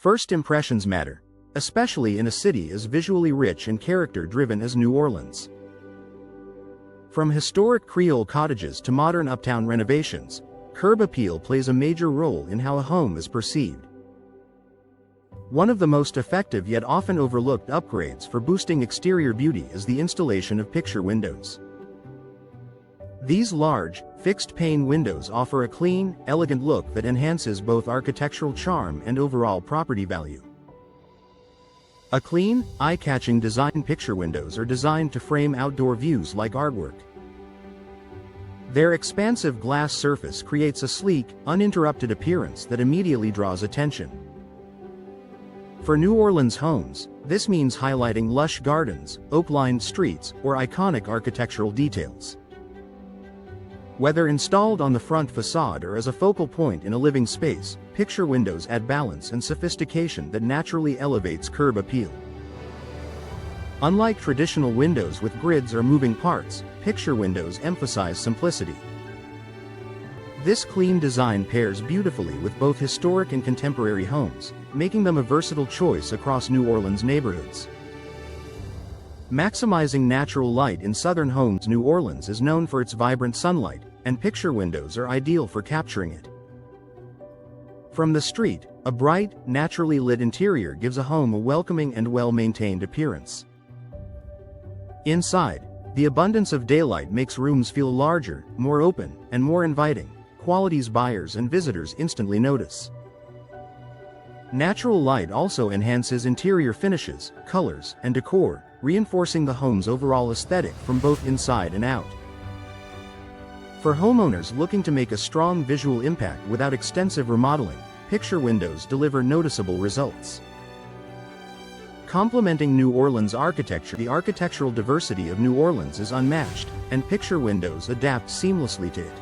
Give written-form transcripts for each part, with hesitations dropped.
First impressions matter, especially in a city as visually rich and character-driven as New Orleans. From historic Creole cottages to modern uptown renovations, curb appeal plays a major role in how a home is perceived. One of the most effective yet often overlooked upgrades for boosting exterior beauty is the installation of picture windows. These large, fixed-pane windows offer a clean, elegant look that enhances both architectural charm and overall property value. A clean, eye-catching design. Picture windows are designed to frame outdoor views like artwork. Their expansive glass surface creates a sleek, uninterrupted appearance that immediately draws attention. For New Orleans homes, this means highlighting lush gardens, oak-lined streets, or iconic architectural details. Whether installed on the front facade or as a focal point in a living space, picture windows add balance and sophistication that naturally elevates curb appeal. Unlike traditional windows with grids or moving parts, picture windows emphasize simplicity. This clean design pairs beautifully with both historic and contemporary homes, making them a versatile choice across New Orleans neighborhoods. Maximizing natural light in southern homes. New Orleans is known for its vibrant sunlight, and picture windows are ideal for capturing it. From the street, a bright, naturally lit interior gives a home a welcoming and well-maintained appearance. Inside, the abundance of daylight makes rooms feel larger, more open, and more inviting, qualities buyers and visitors instantly notice. Natural light also enhances interior finishes, colors, and decor, reinforcing the home's overall aesthetic from both inside and out. For homeowners looking to make a strong visual impact without extensive remodeling, picture windows deliver noticeable results. Complementing New Orleans architecture, the architectural diversity of New Orleans is unmatched, and picture windows adapt seamlessly to it.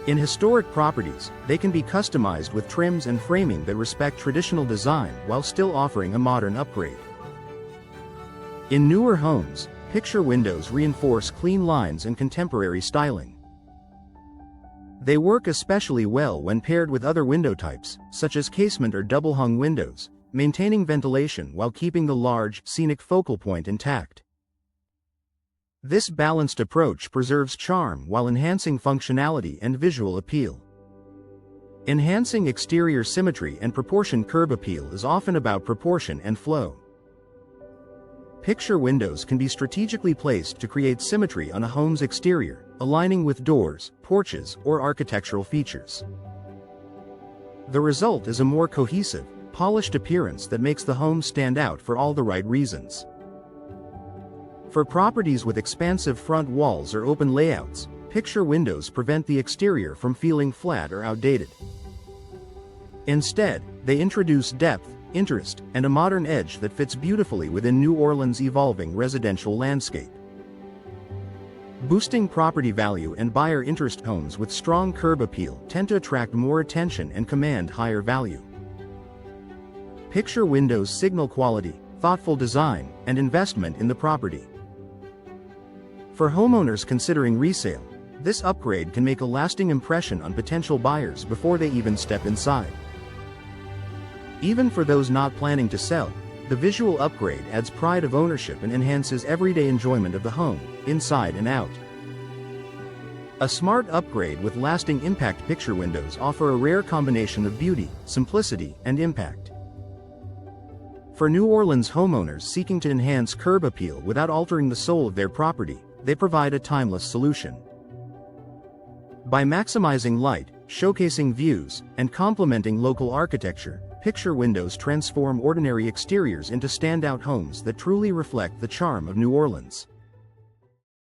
In historic properties, they can be customized with trims and framing that respect traditional design while still offering a modern upgrade. In newer homes, picture windows reinforce clean lines and contemporary styling. They work especially well when paired with other window types, such as casement or double-hung windows, maintaining ventilation while keeping the large, scenic focal point intact. This balanced approach preserves charm while enhancing functionality and visual appeal. Enhancing exterior symmetry and proportion. Curb appeal is often about proportion and flow. Picture windows can be strategically placed to create symmetry on a home's exterior, aligning with doors, porches, or architectural features. The result is a more cohesive, polished appearance that makes the home stand out for all the right reasons. For properties with expansive front walls or open layouts, picture windows prevent the exterior from feeling flat or outdated. Instead, they introduce depth, interest, and a modern edge that fits beautifully within New Orleans' evolving residential landscape. Boosting property value and buyer interest. Homes with strong curb appeal tend to attract more attention and command higher value. Picture windows signal quality, thoughtful design, and investment in the property. For homeowners considering resale, this upgrade can make a lasting impression on potential buyers before they even step inside. Even for those not planning to sell, the visual upgrade adds pride of ownership and enhances everyday enjoyment of the home, inside and out. A smart upgrade with lasting impact. Picture windows offer a rare combination of beauty, simplicity, and impact. For New Orleans homeowners seeking to enhance curb appeal without altering the soul of their property, they provide a timeless solution. By maximizing light, showcasing views, and complementing local architecture, picture windows transform ordinary exteriors into standout homes that truly reflect the charm of New Orleans.